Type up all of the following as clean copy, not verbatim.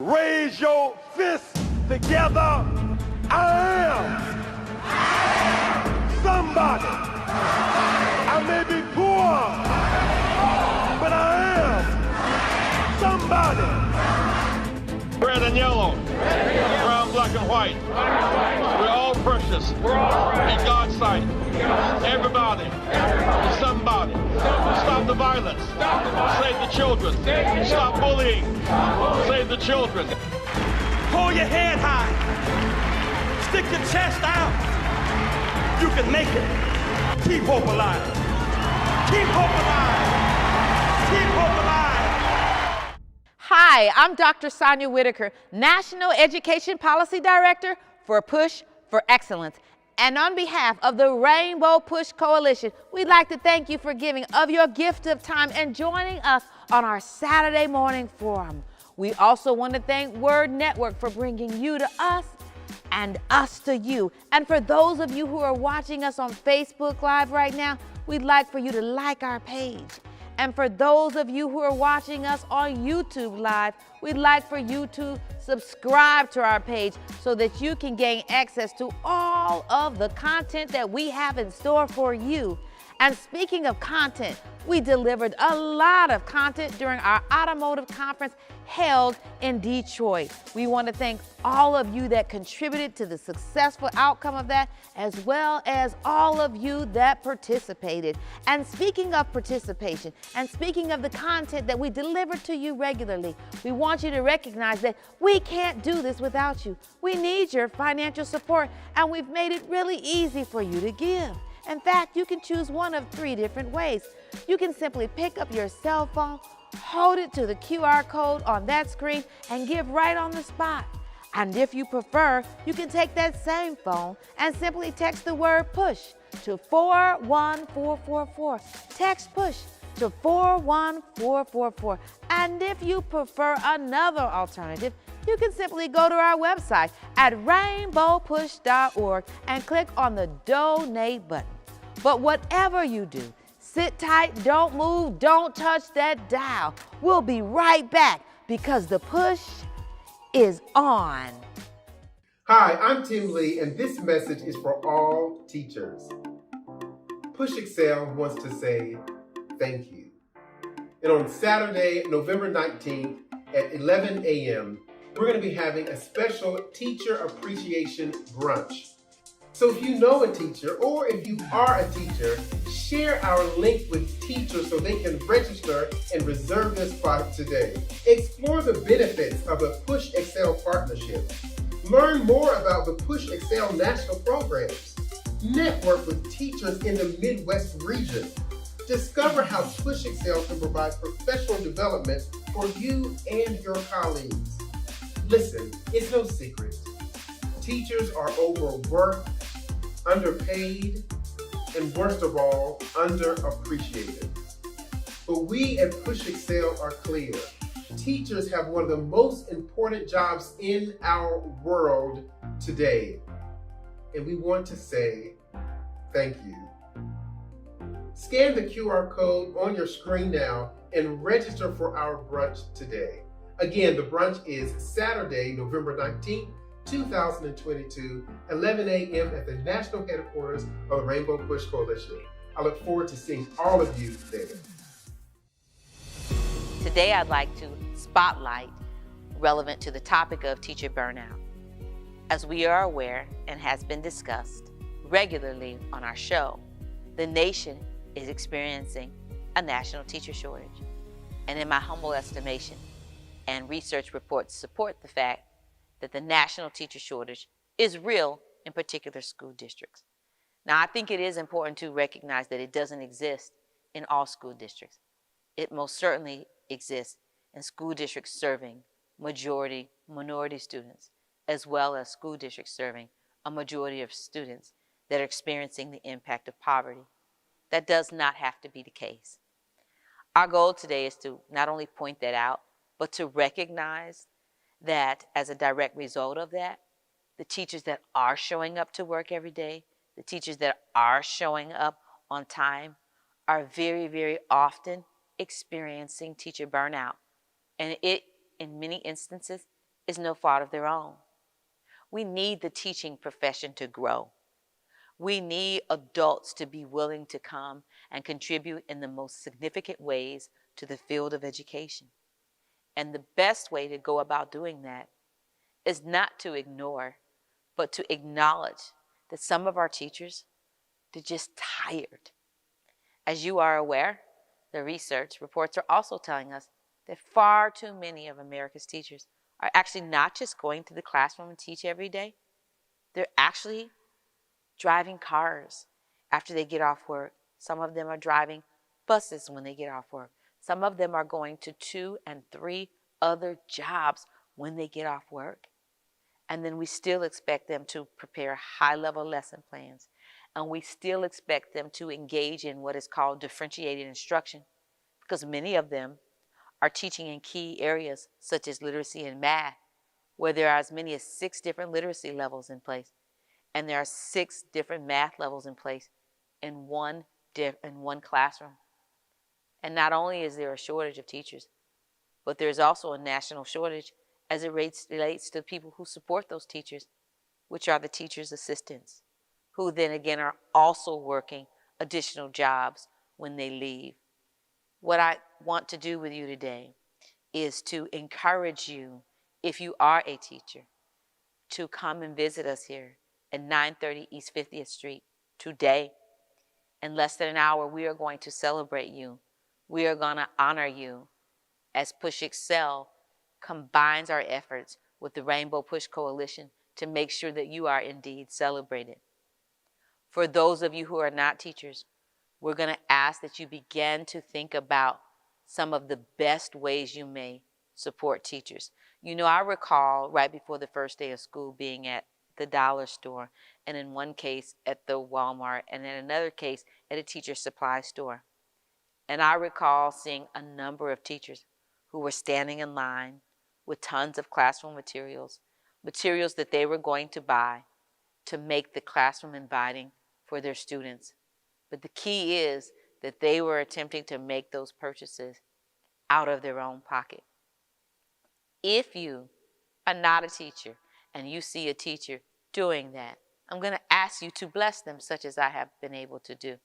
Raise your fists together. I am somebody. I may be poor, but I am somebody. Red and yellow, brown, black, and white. We're all precious in God's sight. Everybody is somebody. Stop the violence. Save the children. Stop bullying. Save the children. Hold your head high. Stick your chest out. You can make it. Keep hope alive. Keep hope alive. Keep hope alive. Hi, I'm Dr. Sonia Whitaker, National Education Policy Director for Push for Excellence. And on behalf of the Rainbow Push Coalition, we'd like to thank you for giving of your gift of time and joining us on our Saturday morning forum. We also want to thank Word Network for bringing you to us and us to you. And for those of you who are watching us on Facebook Live right now, we'd like for you to like our page. And for those of you who are watching us on YouTube Live, we'd like for you to subscribe to our page so that you can gain access to all of the content that we have in store for you. And speaking of content, we delivered a lot of content during our automotive conference held in Detroit. We want to thank all of you that contributed to the successful outcome of that, as well as all of you that participated. And speaking of participation, and speaking of the content that we deliver to you regularly, we want you to recognize that we can't do this without you. We need your financial support, and we've made it really easy for you to give. In fact, you can choose one of 3 different ways. You can simply pick up your cell phone, hold it to the QR code on that screen, and give right on the spot. And if you prefer, you can take that same phone and simply text the word PUSH to 41444. Text PUSH to 41444. And if you prefer another alternative, you can simply go to our website at rainbowpush.org and click on the donate button. But whatever you do, sit tight, don't move, don't touch that dial. We'll be right back because the push is on. Hi, I'm Tim Lee, and this message is for all teachers. Push Excel wants to say thank you. And on Saturday, November 19th at 11 a.m., we're going to be having a special teacher appreciation brunch. So if you know a teacher, or if you are a teacher, share our link with teachers so they can register and reserve their spot today. Explore the benefits of a Push Excel partnership. Learn more about the Push Excel national programs. Network with teachers in the Midwest region. Discover how Push Excel can provide professional development for you and your colleagues. Listen, it's no secret. Teachers are overworked, underpaid, and worst of all, underappreciated. But we at Push Excel are clear. Teachers have one of the most important jobs in our world today. And we want to say thank you. Scan the QR code on your screen now and register for our brunch today. Again, the brunch is Saturday, November 19th, 2022, 11 a.m. at the national headquarters of the Rainbow Push Coalition. I look forward to seeing all of you there. Today I'd like to spotlight relevant to the topic of teacher burnout. As we are aware and has been discussed regularly on our show, the nation is experiencing a national teacher shortage. And in my humble estimation, and research reports support the fact that the national teacher shortage is real in particular school districts. Now, I think it is important to recognize that it doesn't exist in all school districts. It most certainly exists in school districts serving minority students, as well as school districts serving a majority of students that are experiencing the impact of poverty. That does not have to be the case. Our goal today is to not only point that out, but to recognize that as a direct result of that, the teachers that are showing up to work every day, the teachers that are showing up on time are very, very often experiencing teacher burnout. And it, in many instances, is no fault of their own. We need the teaching profession to grow. We need adults to be willing to come and contribute in the most significant ways to the field of education. And the best way to go about doing that is not to ignore, but to acknowledge that some of our teachers, they're just tired. As you are aware, the research reports are also telling us that far too many of America's teachers are actually not just going to the classroom and teach every day, they're actually driving cars after they get off work. Some of them are driving buses when they get off work. Some of them are going to 2 and 3 other jobs when they get off work. And then we still expect them to prepare high-level lesson plans. And we still expect them to engage in what is called differentiated instruction, because many of them are teaching in key areas such as literacy and math, where there are as many as 6 different literacy levels in place. And there are 6 different math levels in place in one classroom. And not only is there a shortage of teachers, but there's also a national shortage as it relates to people who support those teachers, which are the teachers' assistants, who then again are also working additional jobs when they leave. What I want to do with you today is to encourage you, if you are a teacher, to come and visit us here at 930 East 50th Street today. In less than an hour, we are going to celebrate you. We are going to honor you as Push Excel combines our efforts with the Rainbow Push Coalition to make sure that you are indeed celebrated. For those of you who are not teachers, we're going to ask that you begin to think about some of the best ways you may support teachers. You know, I recall right before the first day of school being at the dollar store, and in one case at the Walmart, and in another case at a teacher supply store. And I recall seeing a number of teachers who were standing in line with tons of classroom materials that they were going to buy to make the classroom inviting for their students. But the key is that they were attempting to make those purchases out of their own pocket. If you are not a teacher and you see a teacher doing that, I'm going to ask you to bless them such as I have been able to do.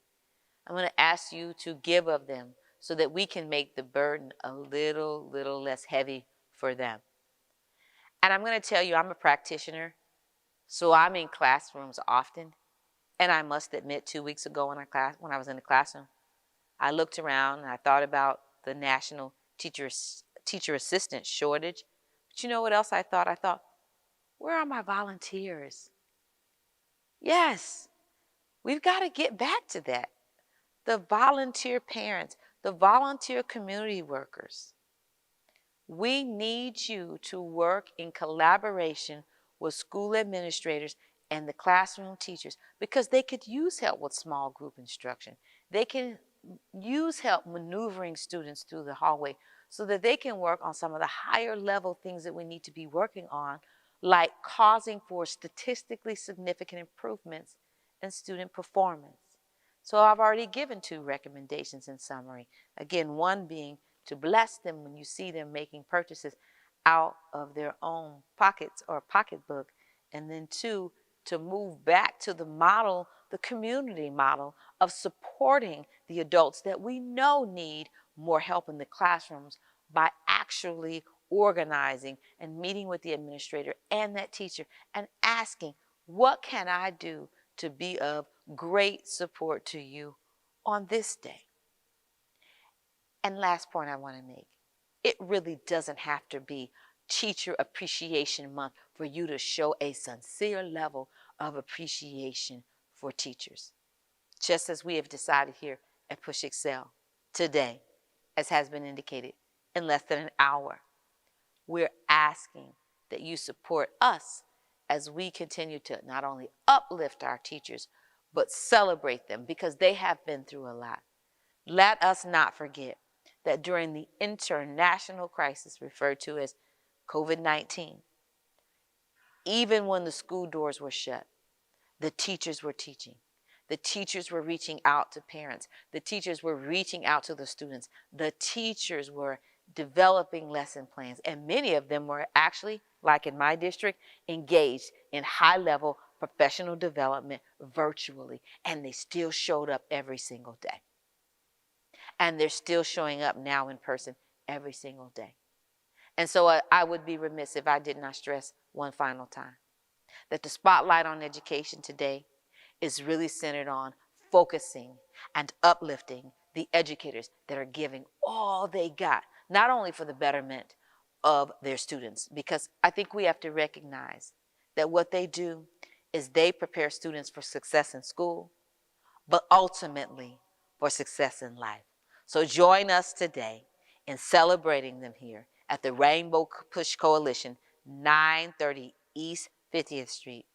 I'm going to ask you to give of them so that we can make the burden a little less heavy for them. And I'm going to tell you, I'm a practitioner, so I'm in classrooms often. And I must admit, 2 weeks ago when I was in the classroom, I looked around and I thought about the national teacher assistant shortage. But you know what else I thought? I thought, where are my volunteers? Yes, we've got to get back to that. The volunteer parents, the volunteer community workers. We need you to work in collaboration with school administrators and the classroom teachers, because they could use help with small group instruction. They can use help maneuvering students through the hallway so that they can work on some of the higher level things that we need to be working on, like causing for statistically significant improvements in student performance. So I've already given 2 recommendations in summary. Again, one being to bless them when you see them making purchases out of their own pockets or pocketbook, and then 2, to move back to the model, the community model of supporting the adults that we know need more help in the classrooms by actually organizing and meeting with the administrator and that teacher and asking, what can I do to be of great support to you on this day? And last point I want to make, it really doesn't have to be Teacher Appreciation Month for you to show a sincere level of appreciation for teachers. Just as we have decided here at Push Excel today, as has been indicated, in less than an hour, we're asking that you support us as we continue to not only uplift our teachers, but celebrate them because they have been through a lot. Let us not forget that during the international crisis referred to as COVID-19, even when the school doors were shut, the teachers were teaching. The teachers were reaching out to parents. The teachers were reaching out to the students. The teachers were developing lesson plans, and many of them were actually, like in my district, engaged in high-level professional development virtually, and they still showed up every single day. And they're still showing up now in person every single day. And so I would be remiss if I did not stress one final time that the spotlight on education today is really centered on focusing and uplifting the educators that are giving all they got, not only for the betterment of their students, because I think we have to recognize that what they do is they prepare students for success in school, but ultimately for success in life. So join us today in celebrating them here at the Rainbow Push Coalition, 930 East 50th Street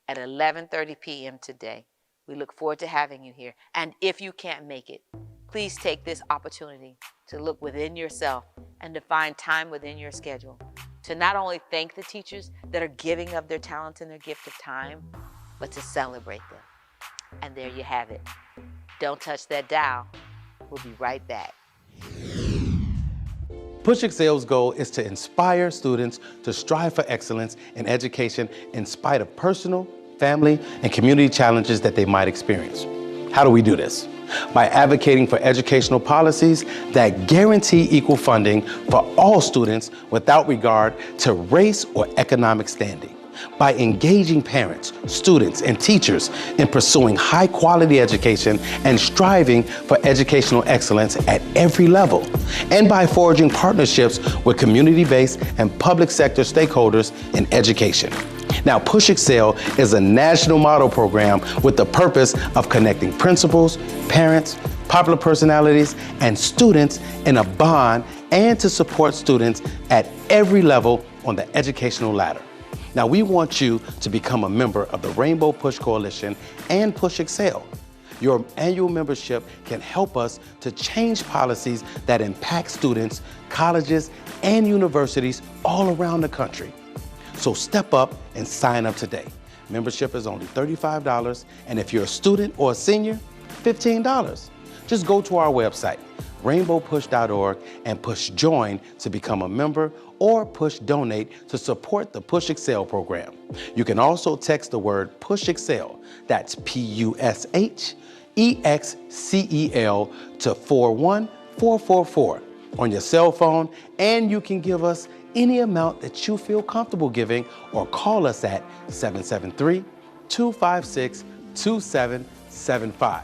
at 11:30 p.m. today. We look forward to having you here. And if you can't make it, please take this opportunity to look within yourself and to find time within your schedule to not only thank the teachers that are giving of their talent and their gift of time, but to celebrate them. And there you have it. Don't touch that dial. We'll be right back. Push Excel's goal is to inspire students to strive for excellence in education in spite of personal, family, and community challenges that they might experience. How do we do this? By advocating for educational policies that guarantee equal funding for all students without regard to race or economic standing. By engaging parents, students, and teachers in pursuing high-quality education and striving for educational excellence at every level. And by forging partnerships with community-based and public sector stakeholders in education. Now, Push Excel is a national model program with the purpose of connecting principals, parents, popular personalities, and students in a bond and to support students at every level on the educational ladder. Now, we want you to become a member of the Rainbow Push Coalition and Push Excel. Your annual membership can help us to change policies that impact students, colleges, and universities all around the country. So step up and sign up today. Membership is only $35, and if you're a student or a senior, $15. Just go to our website, rainbowpush.org, and push join to become a member or push donate to support the Push Excel program. You can also text the word Push Excel, that's PUSHEXCEL, to 41444 on your cell phone, and you can give us any amount that you feel comfortable giving or call us at 773-256-2775.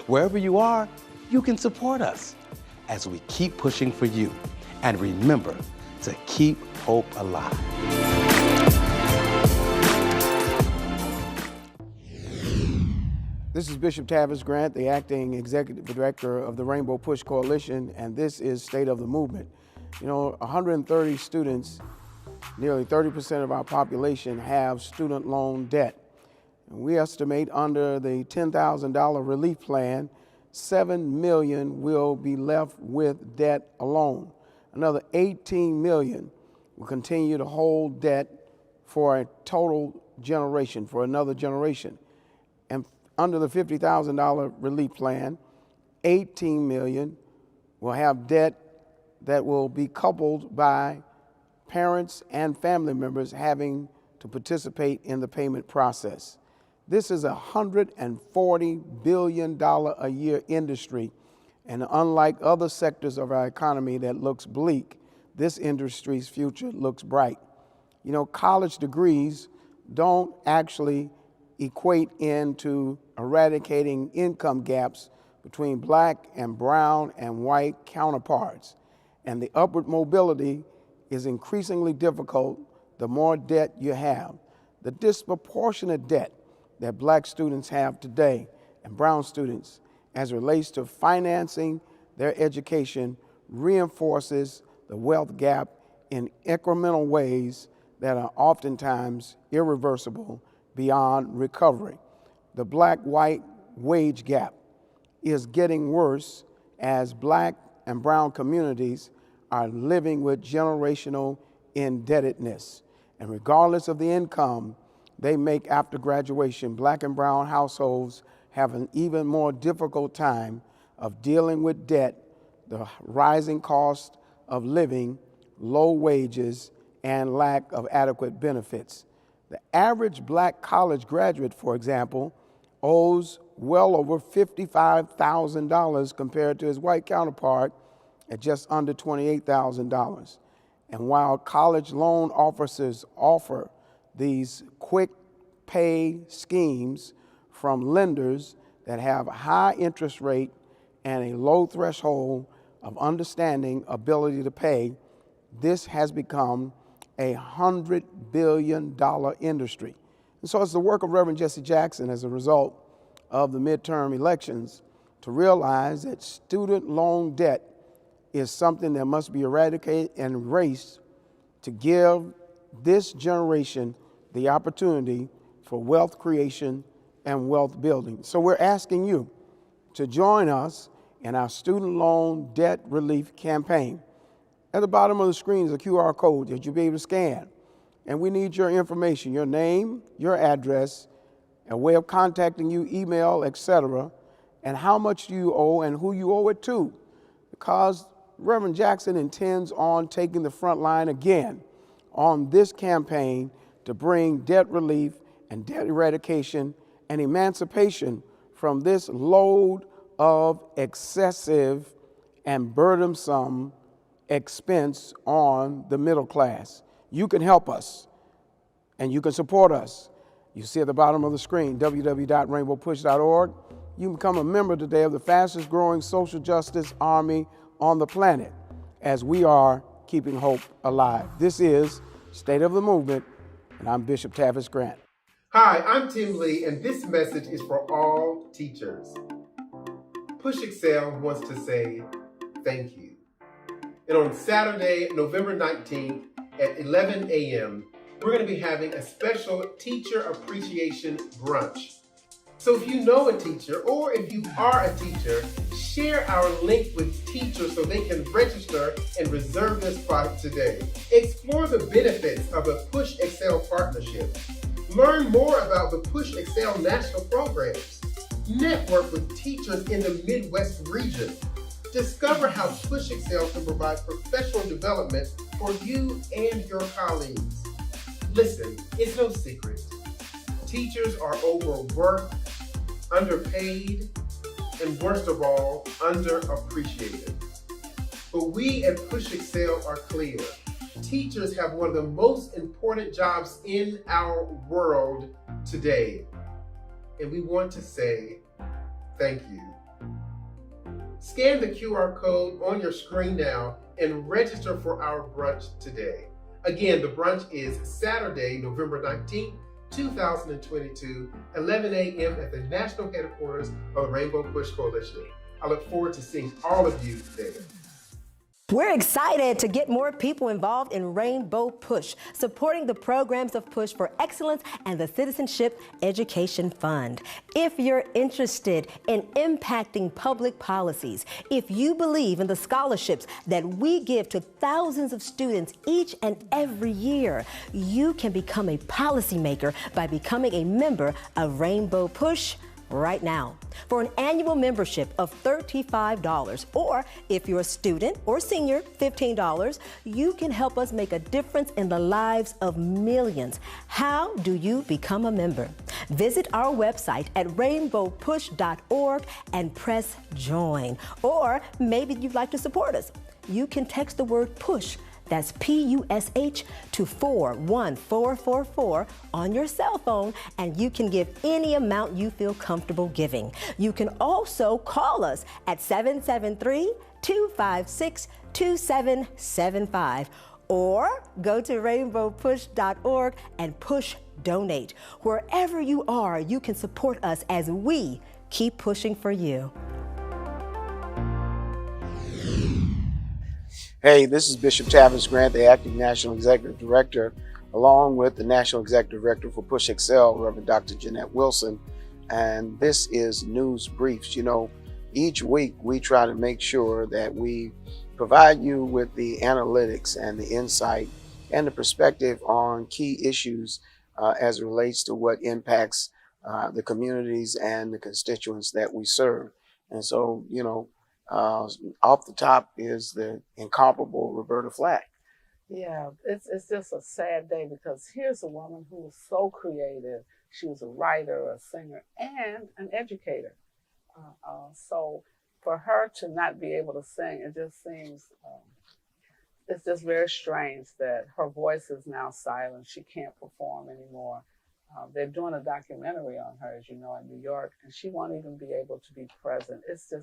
Wherever you are, you can support us as we keep pushing for you. And remember to keep hope alive. This is Bishop Tavis Grant, the acting executive director of the Rainbow Push Coalition, and this is State of the Movement. You know, 130 students, nearly 30% of our population have student loan debt. And we estimate under the $10,000 relief plan, 7 million will be left with debt alone. Another 18 million will continue to hold debt for a total generation, for another generation. And under the $50,000 relief plan, 18 million will have debt that will be coupled by parents and family members having to participate in the payment process. This is a $140 billion a year industry, and unlike other sectors of our economy that looks bleak, this industry's future looks bright. You know, college degrees don't actually equate into eradicating income gaps between black and brown and white counterparts. And the upward mobility is increasingly difficult the more debt you have. The disproportionate debt that black students have today and brown students as it relates to financing their education reinforces the wealth gap in incremental ways that are oftentimes irreversible beyond recovery. The black-white wage gap is getting worse as black and brown communities are living with generational indebtedness. And regardless of the income they make after graduation, black and brown households have an even more difficult time of dealing with debt, the rising cost of living, low wages, and lack of adequate benefits. The average black college graduate, for example, owes well over $55,000 compared to his white counterpart at just under $28,000. And while college loan officers offer these quick pay schemes from lenders that have a high interest rate and a low threshold of understanding ability to pay, this has become a $100 billion industry. And so it's the work of Reverend Jesse Jackson as a result of the midterm elections to realize that student loan debt is something that must be eradicated and erased to give this generation the opportunity for wealth creation and wealth building. So we're asking you to join us in our student loan debt relief campaign. At the bottom of the screen is a QR code that you'll be able to scan. And we need your information, your name, your address, a way of contacting you, email, etc., and how much you owe and who you owe it to. Because Reverend Jackson intends on taking the front line again on this campaign to bring debt relief and debt eradication and emancipation from this load of excessive and burdensome expense on the middle class. You can help us and you can support us. You see at the bottom of the screen, www.rainbowpush.org. You can become a member today of the fastest growing social justice army on the planet as we are keeping hope alive. This is State of the Movement, and I'm Bishop Tavis Grant. Hi, I'm Tim Lee, and this message is for all teachers. Push Excel wants to say thank you. And on Saturday, November 19th at 11 a.m., we're going to be having a special teacher appreciation brunch. So if you know a teacher or if you are a teacher, share our link with teachers so they can register and reserve their spot today. Explore the benefits of a Push Excel partnership. Learn more about the Push Excel national programs. Network with teachers in the Midwest region. Discover how Push Excel can provide professional development for you and your colleagues. Listen, it's no secret. Teachers are overworked, underpaid, and worst of all, underappreciated. But we at Push Excel are clear. Teachers have one of the most important jobs in our world today. And we want to say thank you. Scan the QR code on your screen now and register for our brunch today. Again, the brunch is Saturday, November 19th, 2022, 11 a.m. at the national headquarters of the Rainbow Push Coalition. I look forward to seeing all of you there. We're excited to get more people involved in Rainbow Push, supporting the programs of Push for Excellence and the Citizenship Education Fund. If you're interested in impacting public policies, if you believe in the scholarships that we give to thousands of students each and every year, you can become a policymaker by becoming a member of Rainbow Push right now. For an annual membership of $35, or if you're a student or senior, $15, you can help us make a difference in the lives of millions. How do you become a member? Visit our website at rainbowpush.org and press join. Or maybe you'd like to support us. You can text the word PUSH, that's PUSH, to 41444 on your cell phone, and you can give any amount you feel comfortable giving. You can also call us at 773-256-2775, or go to rainbowpush.org and push donate. Wherever you are, you can support us as we keep pushing for you. Hey, this is Bishop Tavis Grant, the Acting National Executive Director, along with the National Executive Director for Push Excel, Reverend Dr. Jeanette Wilson. And this is News Briefs. You know, each week we try to make sure that we provide you with the analytics and the insight and the perspective on key issues as it relates to what impacts the communities and the constituents that we serve. And so, you know, Off the top is the incomparable Roberta Flack. Yeah, it's just a sad day because here's a woman who was so creative. She was a writer, a singer, and an educator. So for her to not be able to sing, it just seems it's just very strange that her voice is now silent. She can't perform anymore. They're doing a documentary on her, as you know, in New York, and she won't even be able to be present. It's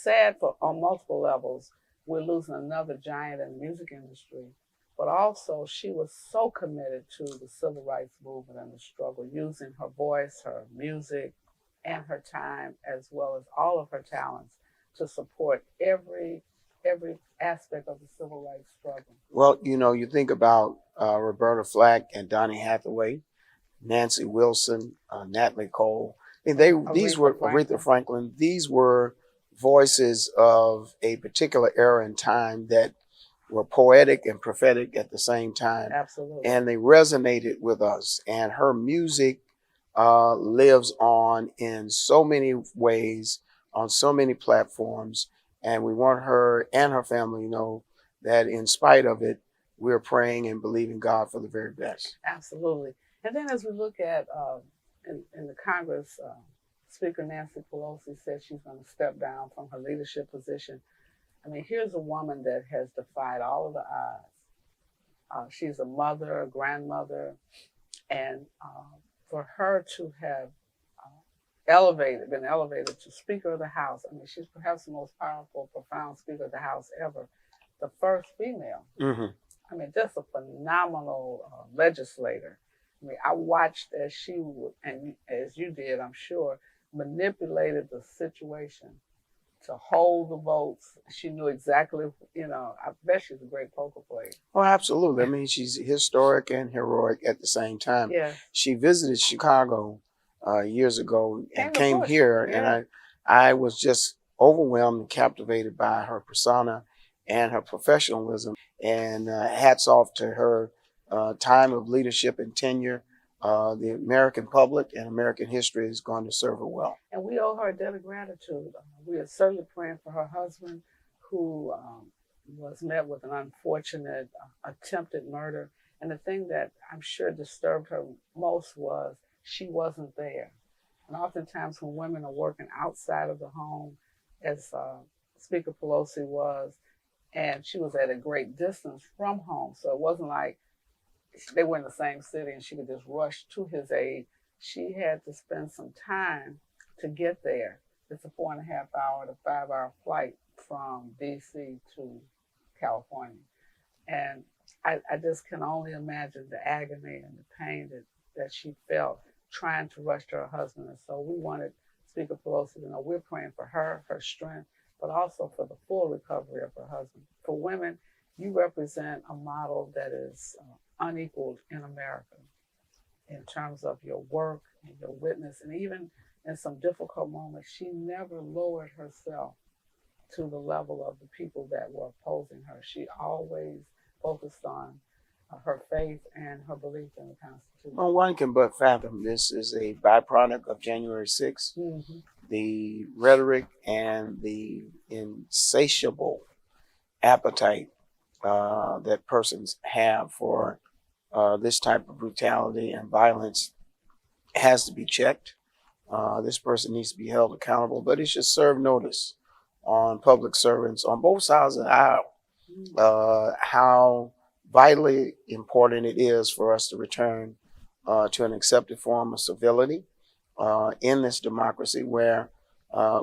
sad on multiple levels. We're losing another giant in the music industry, but also she was so committed to the civil rights movement and the struggle, using her voice, her music, and her time, as well as all of her talents, to support every aspect of the civil rights struggle. Well, you know, you think about Roberta Flack and Donny Hathaway, Nancy Wilson, Natalie Cole. And these were Aretha Franklin. These were voices of a particular era and time that were poetic and prophetic at the same time. Absolutely. And they resonated with us. And her music lives on in so many ways, on so many platforms. And we want her and her family to know that in spite of it, we're praying and believing God for the very best. Absolutely. And then as we look at in the Congress, Speaker Nancy Pelosi said she's going to step down from her leadership position. I mean, here's a woman that has defied all of the odds. She's a mother, a grandmother, and for her to have been elevated to Speaker of the House, I mean, she's perhaps the most powerful, profound Speaker of the House ever, the first female. Mm-hmm. I mean, just a phenomenal legislator. I mean, I watched as she would, and as you did, I'm sure, manipulated the situation to hold the votes. She knew exactly, you know, I bet she's a great poker player. Oh, absolutely. I mean, she's historic and heroic at the same time. Yeah. She visited Chicago years ago and came Bush. here, Yeah. and I was just overwhelmed and captivated by her persona and her professionalism. And hats off to her time of leadership and tenure. The American public and American history is going to serve her well. And we owe her a debt of gratitude. We are certainly praying for her husband, who was met with an unfortunate attempted murder. And the thing that I'm sure disturbed her most was she wasn't there. And oftentimes when women are working outside of the home, as Speaker Pelosi was, and she was at a great distance from home, so it wasn't like they were in the same city and she could just rush to his aid. She had to spend some time to get there. It's a 4.5-hour to 5-hour flight from DC to California. And I just can only imagine the agony and the pain that she felt trying to rush to her husband. And so we wanted Speaker Pelosi to know we're praying for her, her strength, but also for the full recovery of her husband. For women, you represent a model that is unequaled in America in terms of your work and your witness. And even in some difficult moments, she never lowered herself to the level of the people that were opposing her. She always focused on her faith and her belief in the Constitution. Well, one can but fathom this is a byproduct of January 6th. Mm-hmm. The rhetoric and the insatiable appetite that persons have for this type of brutality and violence has to be checked. This person needs to be held accountable, but it should serve notice on public servants on both sides of the aisle, how vitally important it is for us to return to an accepted form of civility in this democracy where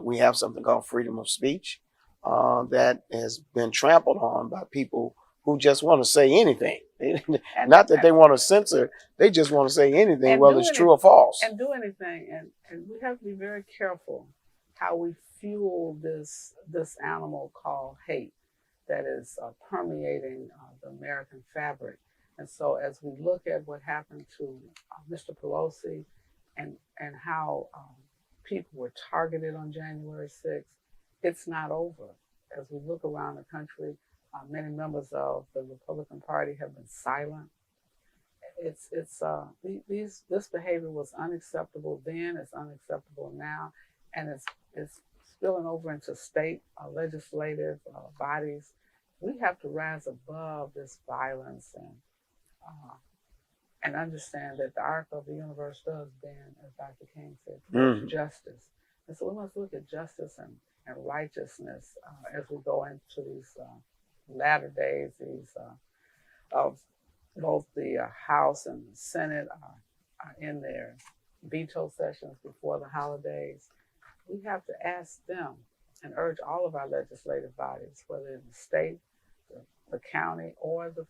we have something called freedom of speech that has been trampled on by people who just want to say anything. Not that they want to censor, they just want to say anything, whether it's true or false. And do anything. And we have to be very careful how we fuel this animal called hate that is permeating the American fabric. And so as we look at what happened to Mr. Pelosi and how people were targeted on January 6th, it's not over. As we look around the country, many members of the Republican Party have been silent. This behavior was unacceptable then, it's unacceptable now, and it's spilling over into state legislative bodies. We have to rise above this violence and understand that the arc of the universe does bend, as Dr. King said, towards justice. And so we must look at justice and righteousness as we go into these latter days, these of both the House and the Senate are in their veto sessions before the holidays. We have to ask them and urge all of our legislative bodies, whether in the state, the county, or the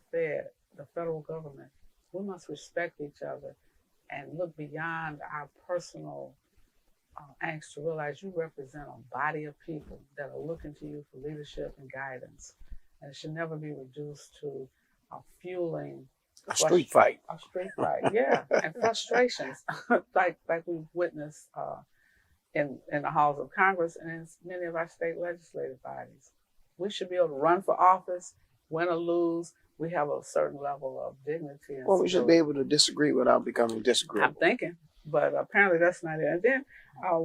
federal government, we must respect each other and look beyond our personal angst to realize you represent a body of people that are looking to you for leadership and guidance. And it should never be reduced to fueling a street fight. A street fight, yeah, and frustrations like we've witnessed in the halls of Congress and in many of our state legislative bodies. We should be able to run for office, win or lose. We have a certain level of dignity. And well, we should be able to disagree without becoming disagreeable. I'm thinking, but apparently that's not it. And then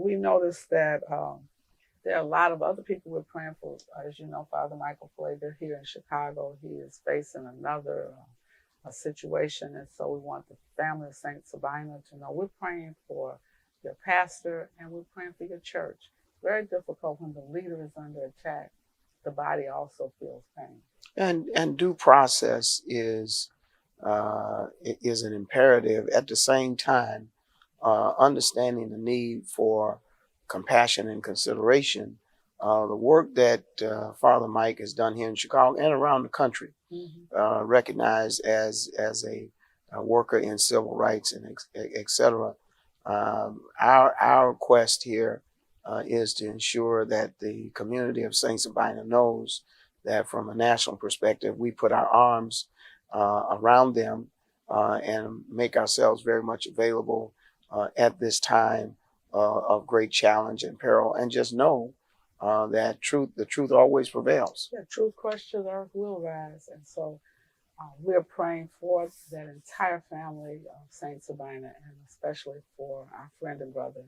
we noticed that there are a lot of other people we're praying for. As you know, Father Michael Pfleger here in Chicago, he is facing another situation. And so we want the family of Saint Sabina to know we're praying for your pastor and we're praying for your church. Very difficult when the leader is under attack. The body also feels pain. And due process is an imperative. At the same time, understanding the need for compassion and consideration. The work that Father Mike has done here in Chicago and around the country, recognized as a worker in civil rights and et cetera. Our quest here is to ensure that the community of Saint Sabina knows that from a national perspective, we put our arms around them and make ourselves very much available at this time of great challenge and peril, and just know that the truth always prevails. Yeah, truth crushed, the earth will rise. And so we're praying for that entire family of Saint Sabina, and especially for our friend and brother,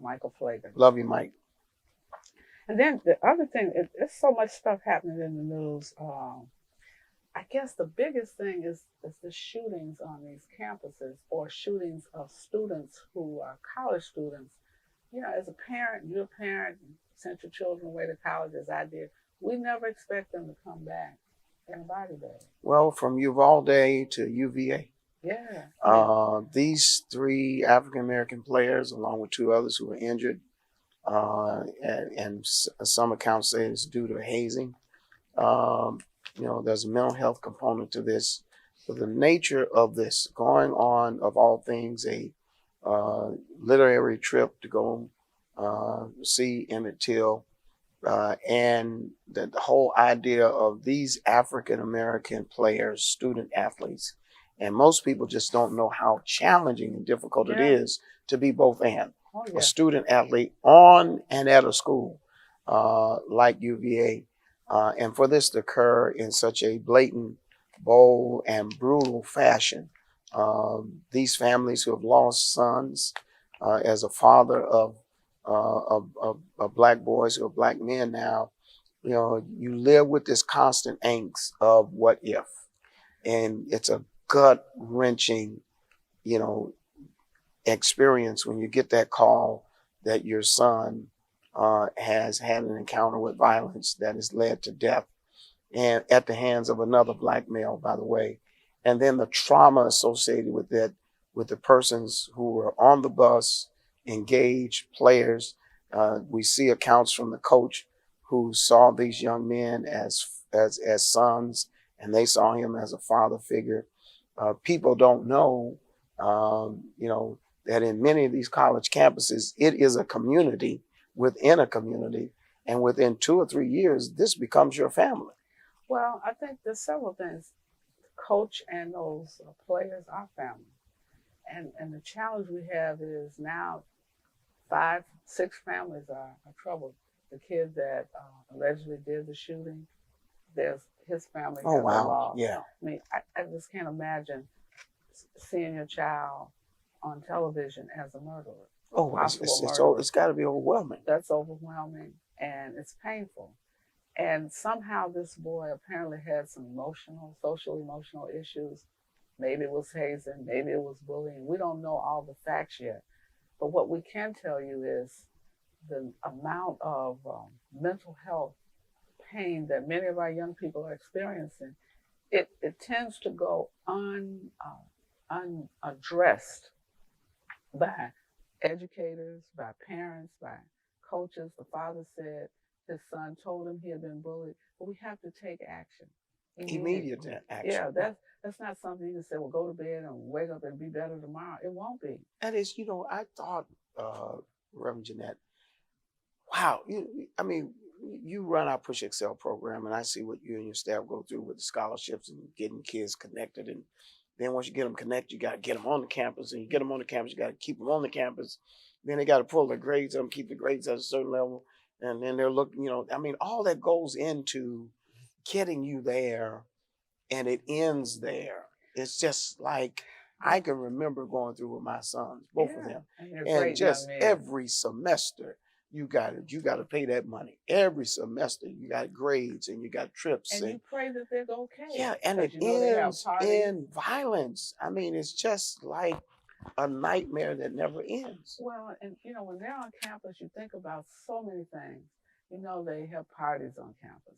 Michael Pfleger. Love you, Mike. And then the other thing, there's so much stuff happening in the news. I guess the biggest thing is the shootings on these campuses, or shootings of students who are college students. You know, as a parent, you're a parent, you sent your children away to college as I did. We never expect them to come back in a body bag. Well, from Uvalde to UVA. Yeah. These 3 African-American players, along with 2 others who were injured, and some accounts say it's due to hazing. You know, there's a mental health component to this. But the nature of this going on, of all things, a literary trip to go see Emmett Till, and the whole idea of these African-American players, student athletes, and most people just don't know how challenging and difficult it is to be both and. A student athlete on and at a school like UVA, and for this to occur in such a blatant, bold, and brutal fashion. These families who have lost sons, as a father of black boys who are black men now, you know, you live with this constant angst of what if, and it's a gut-wrenching, you know, experience when you get that call that your son has had an encounter with violence that has led to death, and at the hands of another black male, by the way. And then the trauma associated with that, with the persons who were on the bus, engaged players. We see accounts from the coach who saw these young men as sons, and they saw him as a father figure. People don't know, you know, that in many of these college campuses, it is a community within a community. And within 2 or 3 years, this becomes your family. Well, I think there's several things. The coach and those players are family. And the challenge we have is now 5, 6 families are troubled. The kid that allegedly did the shooting, there's his family. Oh, wow. Lost. Yeah. I mean, I just can't imagine seeing your child on television as a murderer. Oh, it's got to be overwhelming. That's overwhelming. and it's painful. And somehow this boy apparently had some social emotional issues. Maybe it was hazing, maybe it was bullying. We don't know all the facts yet. But what we can tell you is the amount of mental health pain that many of our young people are experiencing, it tends to go unaddressed by educators, by parents, by coaches. The father said his son told him he had been bullied, but we have to take action. Immediate action. Yeah, that's not something you can say, well, go to bed and wake up and be better tomorrow. It won't be. That is, I thought, Reverend Jeanette, wow, you run our Push Excel program, and I see what you and your staff go through with the scholarships and getting kids connected. And then once you get them connected, you got to get them on the campus, and you get them on the campus, you got to keep them on the campus. Then they got to pull their grades up, keep the grades at a certain level, and then they're looking, all that goes into getting you there, and it ends there. It's just like, I can remember going through with my sons, both of them, and just every semester, you got to pay that money. Every semester, you got grades and you got trips, and you pray that they're okay. Yeah, and it ends in violence. It's just like a nightmare that never ends. Well, and when they're on campus, you think about so many things. They have parties on campus,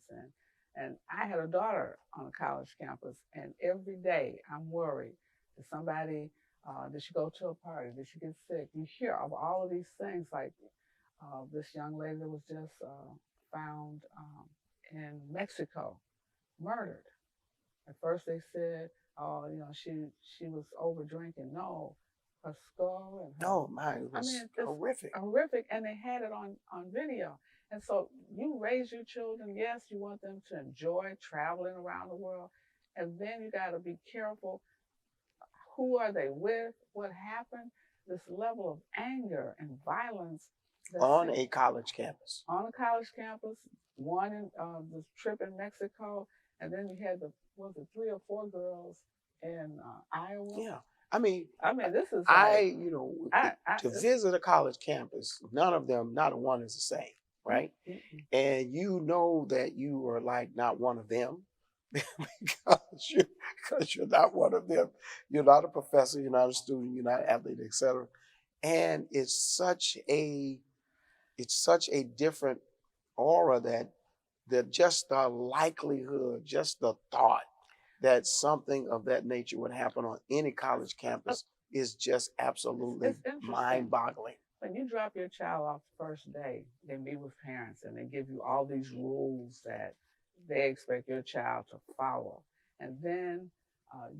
and I had a daughter on a college campus, and every day I'm worried. Did somebody, did she go to a party? Did she get sick? You hear of all of these things, like this young lady that was just found in Mexico, murdered. At first they said, oh, she was over drinking. No, her skull and her, it was horrific. Horrific, and they had it on video. And so you raise your children, yes, you want them to enjoy traveling around the world, and then you got to be careful. Who are they with? What happened? This level of anger and violence. On a college campus. On a college campus, one in this trip in Mexico, and then you had 3 or 4 girls in Iowa. Yeah. This is to visit a college campus, not one is the same, right? Mm-hmm. And you know that you are like not one of them because you're not one of them. You're not a professor, you're not a student, you're not an athlete, etc. And it's such a different aura that just the likelihood, just the thought that something of that nature would happen on any college campus is just absolutely mind-boggling. When you drop your child off the first day, they meet with parents and they give you all these rules that they expect your child to follow. And then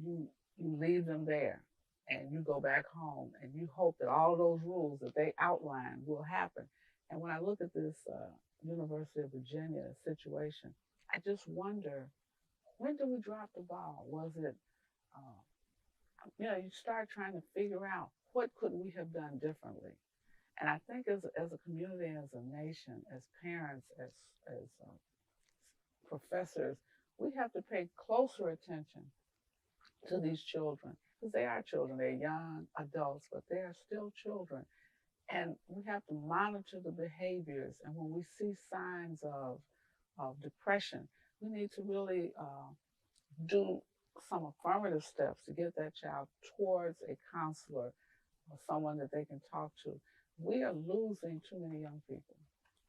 you leave them there and you go back home and you hope that all those rules that they outline will happen. And when I look at this University of Virginia situation, I just wonder, when did we drop the ball? Was it, you start trying to figure out what could we have done differently? And I think as a community, as a nation, as parents, as professors, we have to pay closer attention to these children, because they are children. They're young adults, but they are still children. And we have to monitor the behaviors. And when we see signs of depression, we need to really do some affirmative steps to get that child towards a counselor or someone that they can talk to. We are losing too many young people.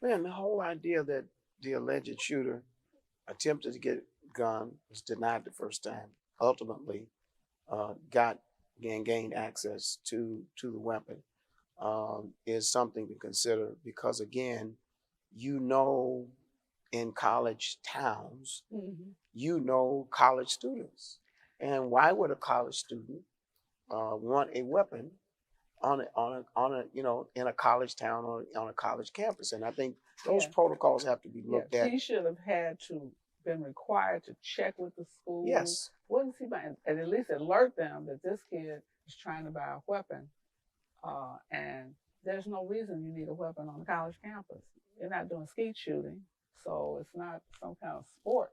Man, the whole idea that the alleged shooter attempted to get a gun, was denied the first time, ultimately gained access to the weapon, is something to consider, because again, in college towns, college students. And why would a college student want a weapon in a college town or on a college campus? And I think those protocols have to be looked at. He should have had to been required to check with the school. Yes. What is he buying? And at least alert them that this kid is trying to buy a weapon. And there's no reason you need a weapon on a college campus. You're not doing skeet shooting, so it's not some kind of sport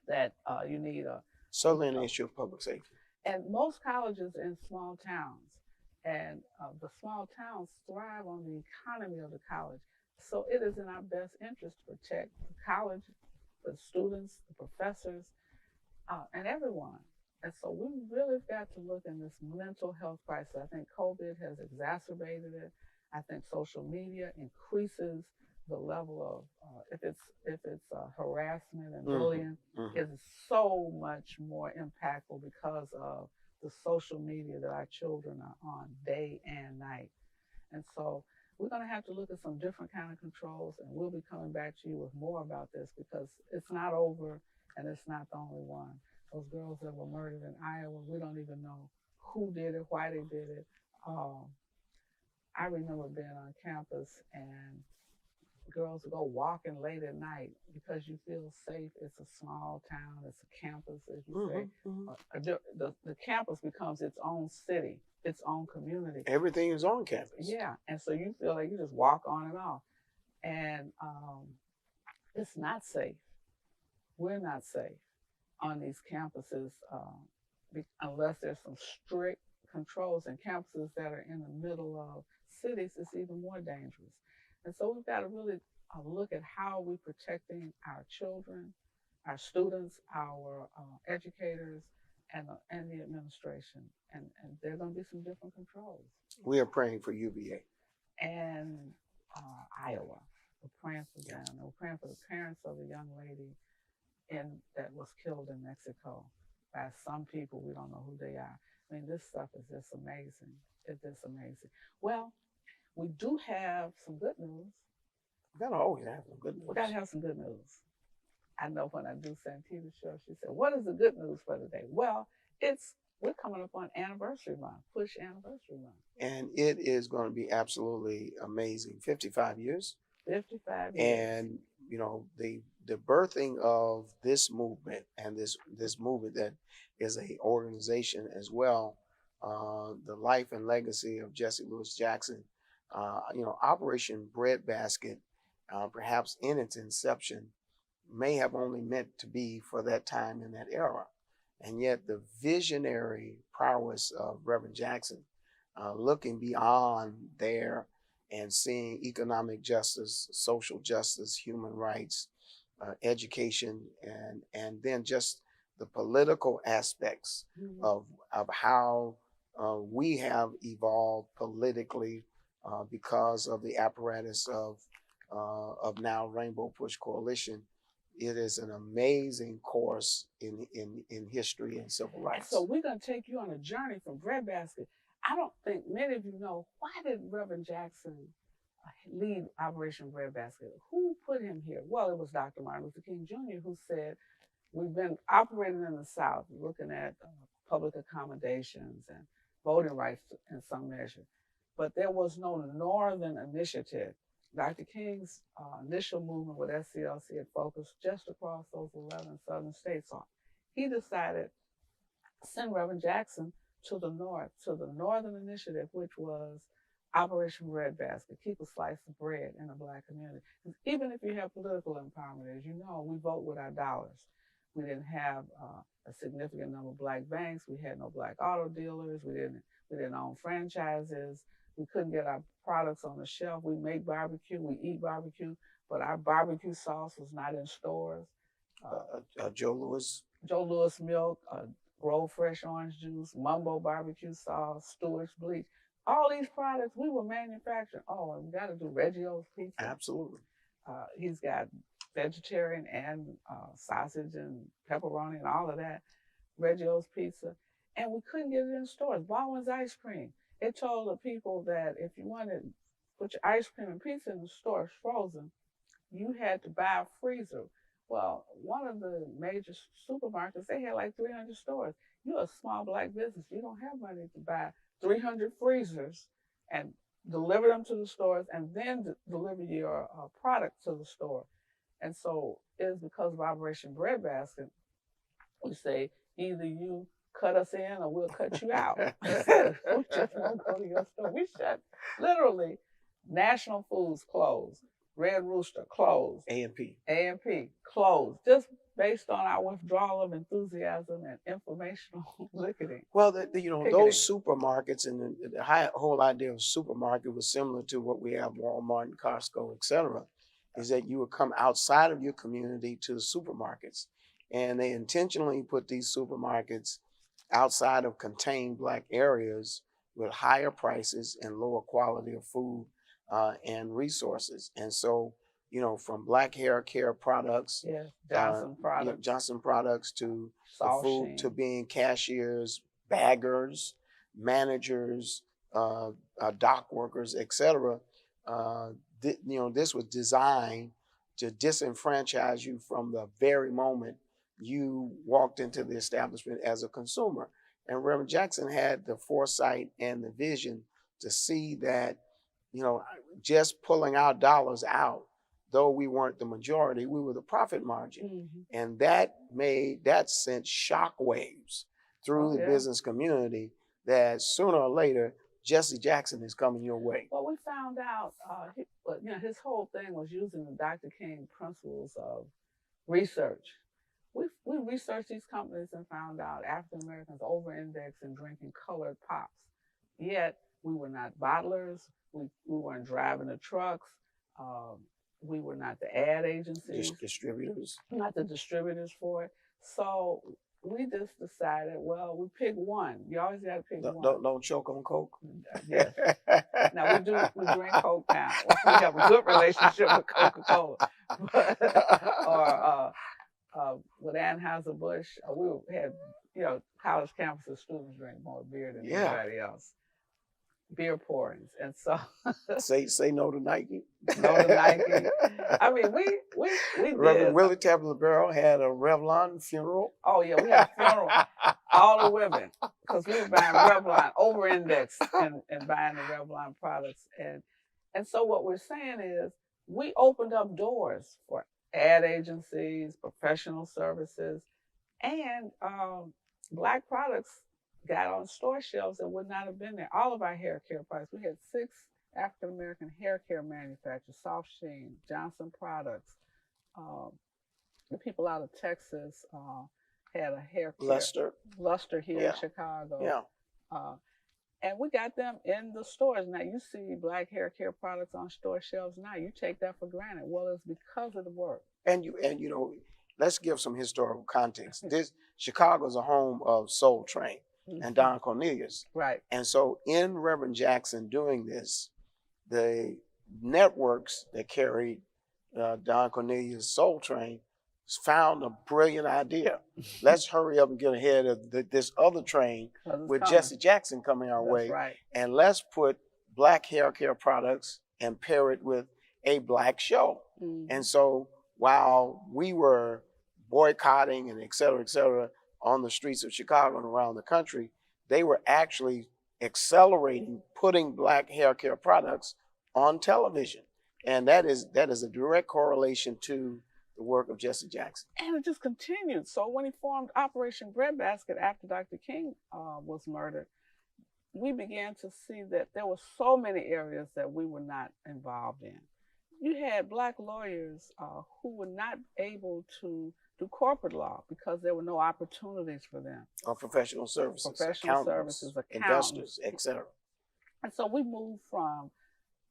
that you need a... Certainly an issue of public safety. And most colleges in small towns, and the small towns thrive on the economy of the college. So it is in our best interest to protect the college, the students, the professors, and everyone. And so we really got to look in this mental health crisis. I think COVID has exacerbated it. I think social media increases the level of if it's harassment and bullying is so much more impactful because of the social media that our children are on day and night. And so we're going to have to look at some different kind of controls, and we'll be coming back to you with more about this because it's not over and it's not the only one. Those girls that were murdered in Iowa, we don't even know who did it, why they did it. I remember being on campus and girls would go walking late at night because you feel safe. It's a small town, it's a campus, as you say. The campus becomes its own city, its own community. Everything is on campus. Yeah, and so you feel like you just walk on and off. And it's not safe. We're not safe on these campuses unless there's some strict controls, and campuses that are in the middle of cities is even more dangerous. And so we've got to really look at how we're protecting our children, our students, our educators, and the administration. And there are going to be some different controls. We are praying for UVA. And Iowa. We're praying for them. And we're praying for the parents of the young lady that was killed in Mexico by some people. We don't know who they are. I mean, this stuff is just amazing. It's just amazing. Well, we do have some good news. We gotta always have some good news. We gotta have some good news. I know when I do Santita's show, she said, "What is the good news for today?" Well, we're coming up on anniversary month, Push Anniversary Month. And it is going to be absolutely amazing. 55 years. 55 years. And you know, the birthing of this movement and this movement that is a organization as well, the life and legacy of Jesse Louis Jackson. You know, Operation Breadbasket, perhaps in its inception, may have only meant to be for that time in that era. And yet the visionary prowess of Reverend Jackson, looking beyond there and seeing economic justice, social justice, human rights, education, and then just the political aspects of how we have evolved politically because of the apparatus of now Rainbow Push Coalition. It is an amazing course in history and civil rights. So we're going to take you on a journey from Breadbasket. I don't think many of you know, why did Reverend Jackson lead Operation Breadbasket? Who put him here? Well, it was Dr. Martin Luther King Jr. who said, we've been operating in the South, looking at public accommodations and voting rights in some measure, but there was no Northern initiative. Dr. King's initial movement with SCLC had focused just across those 11 southern states. So he decided to send Reverend Jackson to the north, to the Northern initiative, which was Operation Breadbasket, keep a slice of bread in the Black community. Even if you have political empowerment, as you know, we vote with our dollars. We didn't have a significant number of Black banks. We had no Black auto dealers. We didn't own franchises. We couldn't get our products on the shelf. We make barbecue, we eat barbecue, but our barbecue sauce was not in stores. Joe Louis milk, Grove Fresh orange juice, Mumbo barbecue sauce, Stewart's bleach. All these products we were manufacturing. Oh, and we got to do Reggio's pizza. Absolutely. He's got vegetarian and sausage and pepperoni and all of that. Reggio's pizza. And we couldn't get it in stores. Baldwin's ice cream. It told the people that if you wanted to put your ice cream and pizza in the store frozen, you had to buy a freezer. Well, one of the major supermarkets, they had like 300 stores. You're a small Black business. You don't have money to buy 300 freezers and deliver them to the stores and then deliver your product to the store. And so it's because of Operation Breadbasket, we say either you cut us in or we'll cut you out. We just won't go to your store. We shut, literally, National Foods closed. Red Rooster closed. A&P. A&P closed, just based on our withdrawal of enthusiasm and informational licketing. Well, Picketing. those supermarkets and the whole idea of supermarket was similar to what we have Walmart and Costco, et cetera, is that you would come outside of your community to the supermarkets. And they intentionally put these supermarkets outside of contained Black areas with higher prices and lower quality of food and resources. And so, from Black hair care products, Johnson products, Johnson products to Salt food, Sheen. to being cashiers, baggers, managers, dock workers, etc. This was designed to disenfranchise you from the very moment you walked into the establishment as a consumer. And Reverend Jackson had the foresight and the vision to see that, just pulling our dollars out, though we weren't the majority, we were the profit margin. And that sent shock waves through the business community that sooner or later, Jesse Jackson is coming your way. Well, we found out, his whole thing was using the Dr. King principles of research. We researched these companies and found out African Americans over-index in drinking colored pops. Yet we were not bottlers. We weren't driving the trucks. We were not the ad agencies. Distributors. Not the distributors for it. So we just decided, well, we pick one. You always got to pick one. Don't choke on Coke. Yes. Now we drink Coke now. We have a good relationship with Coca-Cola. Or with Anheuser-Busch, we had, college campuses, students drink more beer than anybody else. Beer pourings. And so say no to Nike. No to Nike. I mean, we did. Reverend Willie Tabler Barrel had a Revlon funeral. Oh yeah, we had a funeral. All the women, because we were buying Revlon, over-indexed and buying the Revlon products. And so what we're saying is we opened up doors for ad agencies, professional services, and Black products got on store shelves that would not have been there. All of our hair care products. We had 6 African-American hair care manufacturers, Soft Sheen, Johnson Products. The people out of Texas had a hair care. Luster here in Chicago. Yeah. And we got them in the stores. Now you see Black hair care products on store shelves now. You take that for granted. Well, it's because of the work. And let's give some historical context. Chicago's a home of Soul Train and Don Cornelius. Right. And so in Reverend Jackson doing this, the networks that carried Don Cornelius' Soul Train found a brilliant idea. Let's hurry up and get ahead of this other train with Jesse Jackson coming our way. Right. And let's put Black hair care products and pair it with a Black show. And so while we were boycotting and et cetera, on the streets of Chicago and around the country, they were actually accelerating putting Black hair care products on television. And that is a direct correlation to the work of Jesse Jackson. And it just continued. So when he formed Operation Breadbasket after Dr. King was murdered, we began to see that there were so many areas that we were not involved in. You had Black lawyers who were not able to do corporate law because there were no opportunities for them. Or professional services, accountants, investors, et cetera. And so we moved from,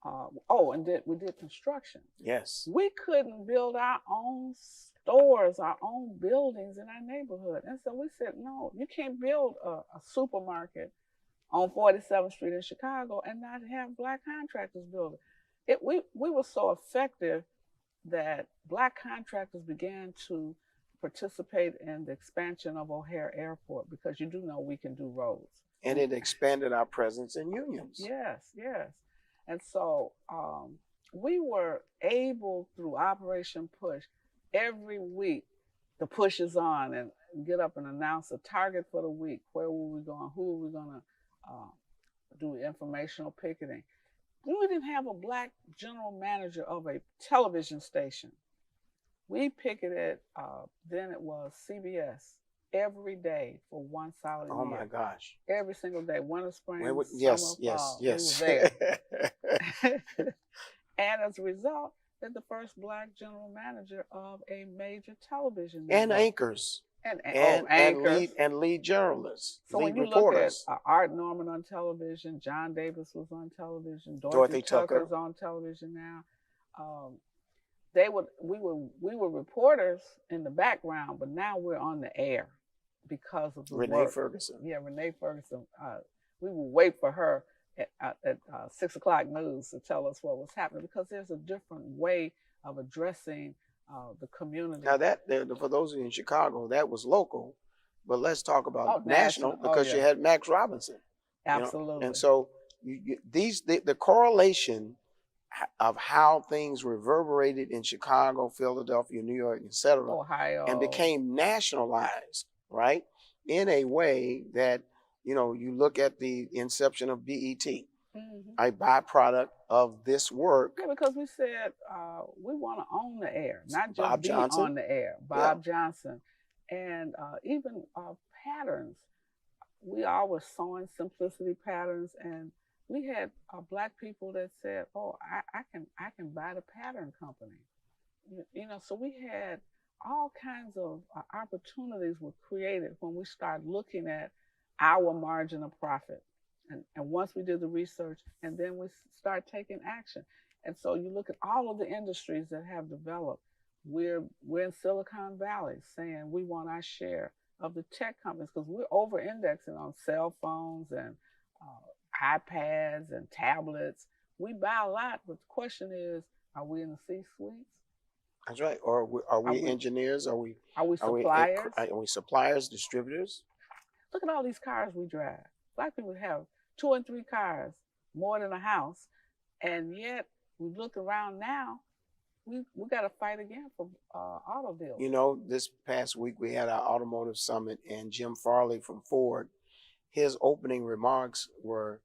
we did construction. Yes. We couldn't build our own stores, our own buildings in our neighborhood. And so we said, no, you can't build a supermarket on 47th Street in Chicago and not have Black contractors build it. We were so effective that Black contractors began to participate in the expansion of O'Hare Airport, because you do know we can do roads. And it expanded our presence in unions. Yes. And so we were able, through Operation Push, every week the push is on and get up and announce a target for the week. Where were we going? Who were we going to do informational picketing? We didn't have a Black general manager of a television station. We picketed, then it was CBS, every day for one solid year. Oh my gosh. Every single day, winter, spring, yes. We were there. And as a result, is the first Black general manager of a major television And network. anchors. And And lead journalists, so lead when you reporters. look at Art Norman on television, John Davis was on television, Dorothy Tucker. Tucker's on television now. We were reporters in the background, but now we're on the air because of the Renee work. Ferguson. Yeah, Renee Ferguson. We would wait for her at 6 o'clock news to tell us what was happening, because there's a different way of addressing the community. Now for those of you in Chicago, that was local, but let's talk about national, because you had Max Robinson. Absolutely. You know? And so the correlation of how things reverberated in Chicago, Philadelphia, New York, etc., Ohio, and became nationalized, right? In a way that, you look at the inception of BET, a byproduct of this work. Yeah, because we said we want to own the air, not just Bob be Johnson. on the air. Bob Johnson. And even patterns. We always sewing simplicity patterns, and we had Black people that said, "Oh, I can buy the pattern company." So we had all kinds of opportunities were created when we started looking at our margin of profit. And once we did the research, and then we start taking action. And so you look at all of the industries that have developed. We're in Silicon Valley saying we want our share of the tech companies, because we're over-indexing on cell phones and iPads and tablets. We buy a lot, but the question is, are we in the C-suites? That's right. Or are we engineers? Are we suppliers? Are we suppliers, distributors? Look at all these cars we drive. Black people have 2 and 3 cars, more than a house, and yet we look around now. We got to fight again for auto deals. This past week we had our automotive summit, and Jim Farley from Ford, his opening remarks were,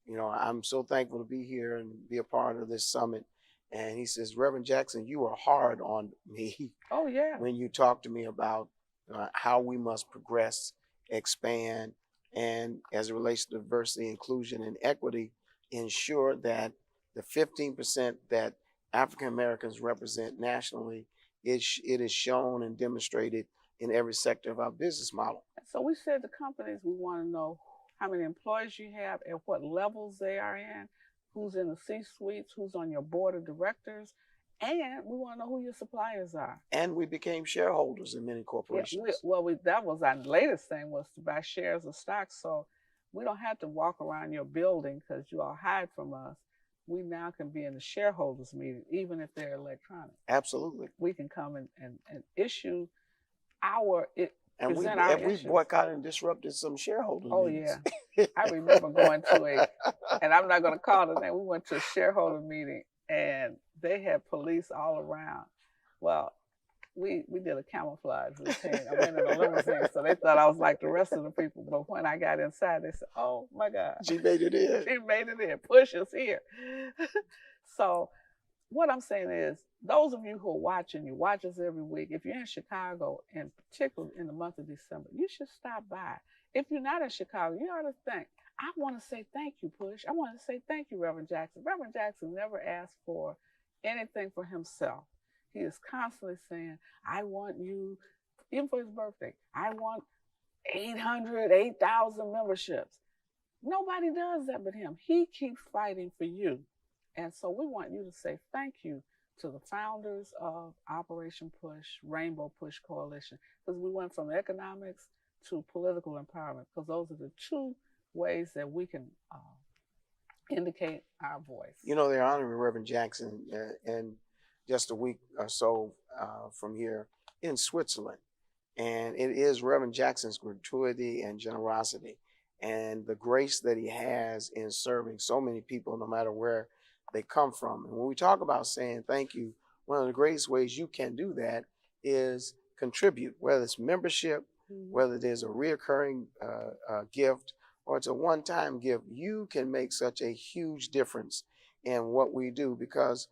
I'm so thankful to be here and be a part of this summit. And he says, Reverend Jackson, you were hard on me. Oh, yeah. When you talked to me about how we must progress, expand, and as it relates to diversity, inclusion, and equity, ensure that the 15% that African Americans represent nationally, it is shown and demonstrated in every sector of our business model. So we said to companies, we want to know how many employees you have, at what levels they are in, who's in the C-suites, who's on your board of directors, and we want to know who your suppliers are. And we became shareholders in many corporations. Yeah, that was our latest thing, was to buy shares of stock. So we don't have to walk around your building because you all hide from us. We now can be in the shareholders meeting, even if they're electronic. Absolutely. We can come and issue our And we boycotted and disrupted some shareholders. Oh, meetings. Yeah. I remember going to and I'm not going to call the name, we went to a shareholder meeting and they had police all around. Well, we did a camouflage routine. I went in a limousine, so they thought I was like the rest of the people. But when I got inside, they said, "Oh my God, she made it in. She made it in. Push us here." So what I'm saying is, those of you who are watching, you watch us every week. If you're in Chicago, and particularly in the month of December, you should stop by. If you're not in Chicago, you ought to think, I want to say thank you, Push. I want to say thank you, Reverend Jackson. Reverend Jackson never asked for anything for himself. He is constantly saying, I want you, even for his birthday, I want 8,000 memberships. Nobody does that but him. He keeps fighting for you. And so we want you to say thank you to the founders of Operation Push, Rainbow Push Coalition, because we went from economics to political empowerment, because those are the 2 ways that we can indicate our voice. They're honoring Reverend Jackson and just a week or so from here in Switzerland. And it is Reverend Jackson's gratuity and generosity and the grace that he has in serving so many people, no matter where they come from. And when we talk about saying thank you, one of the greatest ways you can do that is contribute, whether it's membership, whether there's a reoccurring gift, or it's a one-time gift. You can make such a huge difference in what we do, because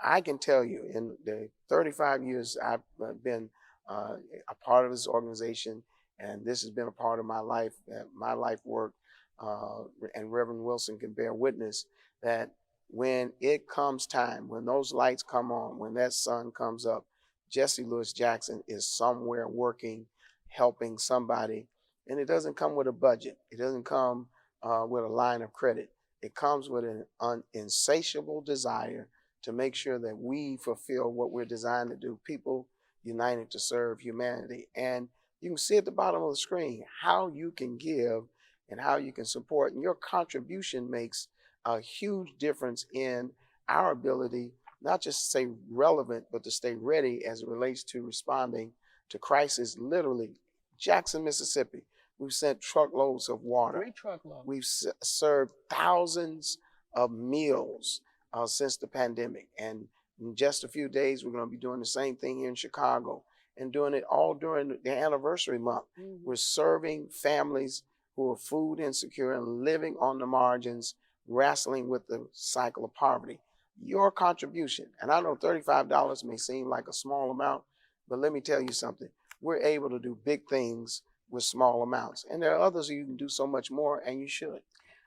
I can tell you, in the 35 years I've been a part of this organization, and this has been a part of my life work, and Reverend Wilson can bear witness that when it comes time, when those lights come on, when that sun comes up, Jesse Lewis Jackson is somewhere working, helping somebody. And it doesn't come with a budget. It doesn't come with a line of credit. It comes with an insatiable desire to make sure that we fulfill what we're designed to do. People united to serve humanity. And you can see at the bottom of the screen how you can give and how you can support. And your contribution makes a huge difference in our ability, not just to stay relevant, but to stay ready as it relates to responding to crisis. Literally, Jackson, Mississippi, we've sent truckloads of water. 3 truckloads. We've served thousands of meals since the pandemic. And in just a few days, we're going to be doing the same thing here in Chicago and doing it all during the anniversary month. Mm-hmm. We're serving families who are food insecure and living on the margins, wrestling with the cycle of poverty. Your contribution, and I know $35 may seem like a small amount, but let me tell you something. We're able to do big things with small amounts. And there are others who you can do so much more, and you should.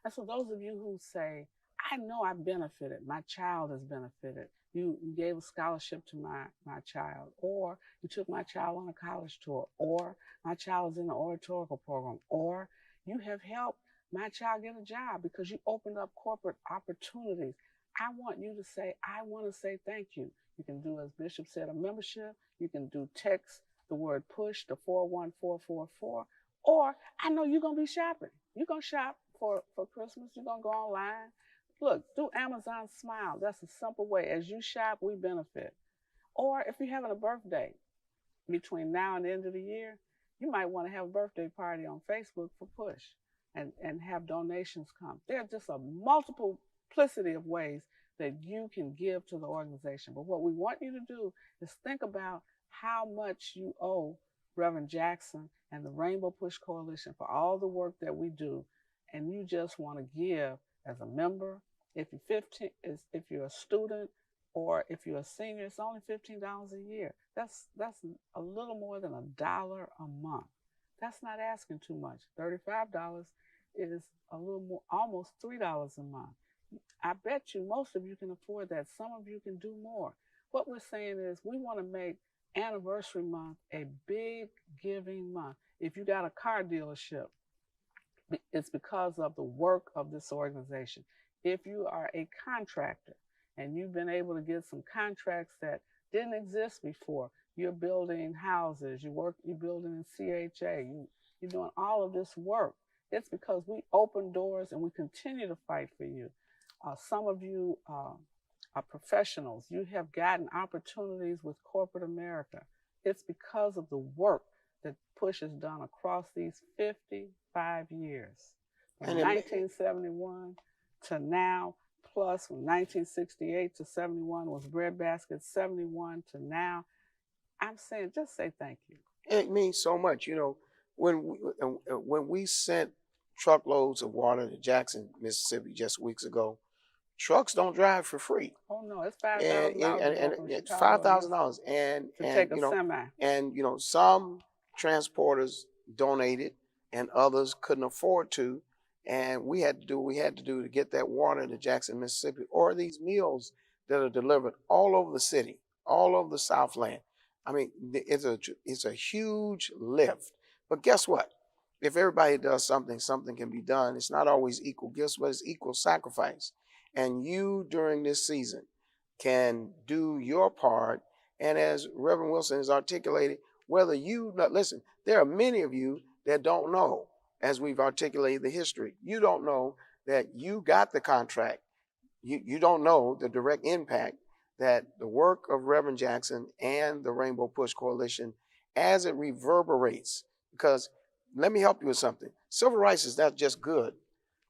And so those of you who say, I know I benefited, my child has benefited. You gave a scholarship to my child, or you took my child on a college tour, or my child is in the oratorical program, or you have helped my child get a job because you opened up corporate opportunities. I want you to say, I want to say thank you. You can do, as Bishop said, a membership. You can do text the word push to 41444, or I know you're going to be shopping. You're going to shop for Christmas. You're going to go online. Look, do Amazon Smile. That's a simple way. As you shop, we benefit. Or if you're having a birthday between now and the end of the year, you might want to have a birthday party on Facebook for Push and have donations come. There's just a multiplicity of ways that you can give to the organization. But what we want you to do is think about how much you owe Reverend Jackson and the Rainbow Push Coalition for all the work that we do. And you just want to give as a member. If you're 15, if you're a student, or if you're a senior, it's only $15 a year. That's a little more than $1 a month. That's not asking too much. $35 is a little more, almost $3 a month. I bet you most of you can afford that. Some of you can do more. What we're saying is we want to make anniversary month a big giving month. If you got a car dealership, it's because of the work of this organization. If you are a contractor and you've been able to get some contracts that didn't exist before, you're building houses, you're building in CHA, you're doing all of this work. It's because we open doors and we continue to fight for you. Some of you are professionals. You have gotten opportunities with corporate America. It's because of the work that Push has done across these 55 years. From 1971 to now, plus from 1968 to 71 was Breadbasket, 71 to now. I'm saying, just say thank you. It means so much. You know, when we sent truckloads of water to Jackson, Mississippi just weeks ago, trucks don't drive for free. Oh no, it's $5,000. And it's $5,000, and take a semi. And you know, some transporters donated, and others couldn't afford to, and we had to do what we had to do to get that water to Jackson, Mississippi, or these meals that are delivered all over the city, all over the Southland. I mean, it's a huge lift. But guess what? If everybody does something, something can be done. It's not always equal gifts, but it's equal sacrifice. And you, during this season, can do your part. And as Reverend Wilson has articulated, whether you, listen, there are many of you that don't know, as we've articulated the history. You don't know that you got the contract. You don't know the direct impact that the work of Reverend Jackson and the Rainbow Push Coalition, as it reverberates, because let me help you with something. Civil rights is not just good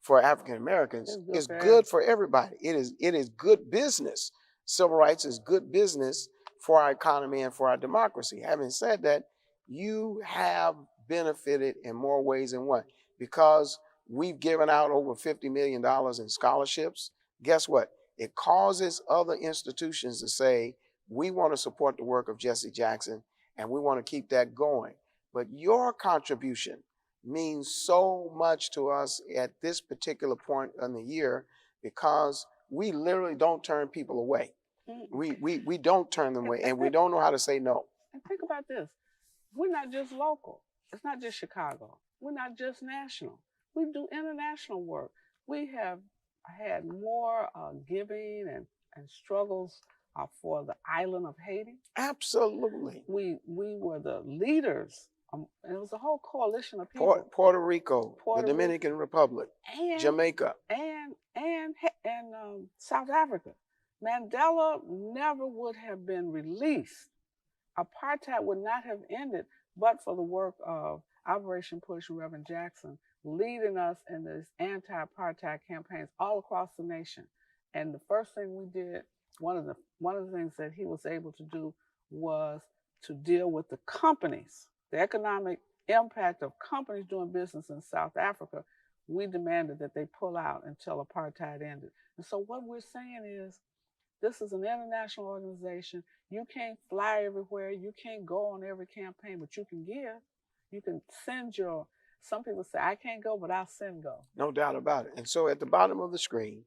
for African Americans. It's good for everybody. It is good business. Civil rights is good business for our economy and for our democracy. Having said that, you have benefited in more ways than one, because we've given out over $50 million in scholarships. Guess what? It causes other institutions to say, we want to support the work of Jesse Jackson and we want to keep that going. But your contribution means so much to us at this particular point in the year, because we literally don't turn people away. Mm. We don't turn them away, and we don't know how to say no. And think about this. We're not just local. It's not just Chicago. We're not just national. We do international work. We have had more giving and struggles for the island of Haiti. Absolutely. We were the leaders. And it was a whole coalition of people. Puerto Rico, the Dominican Republic, and Jamaica, and South Africa. Mandela never would have been released. Apartheid would not have ended but for the work of Operation Push and Reverend Jackson leading us in these anti-apartheid campaigns all across the nation. And the first thing we did, one of the things that he was able to do was to deal with the companies, the economic impact of companies doing business in South Africa. We demanded that they pull out until apartheid ended. And so what we're saying is, this is an international organization. You can't fly everywhere. You can't go on every campaign, but you can give. You can send your, some people say, I can't go, but I'll send go. No doubt about it. And so at the bottom of the screen,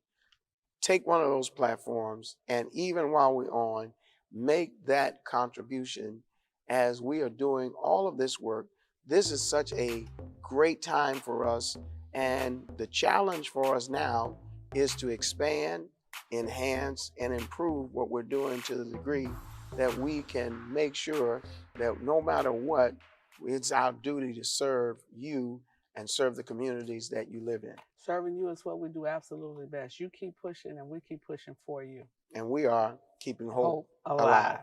take one of those platforms, and even while we're on, make that contribution as we are doing all of this work. This is such a great time for us, and the challenge for us now is to expand, enhance, and improve what we're doing to the degree that we can make sure that no matter what, it's our duty to serve you and serve the communities that you live in. Serving you is what we do absolutely best. You keep pushing and we keep pushing for you. And we are keeping hope alive.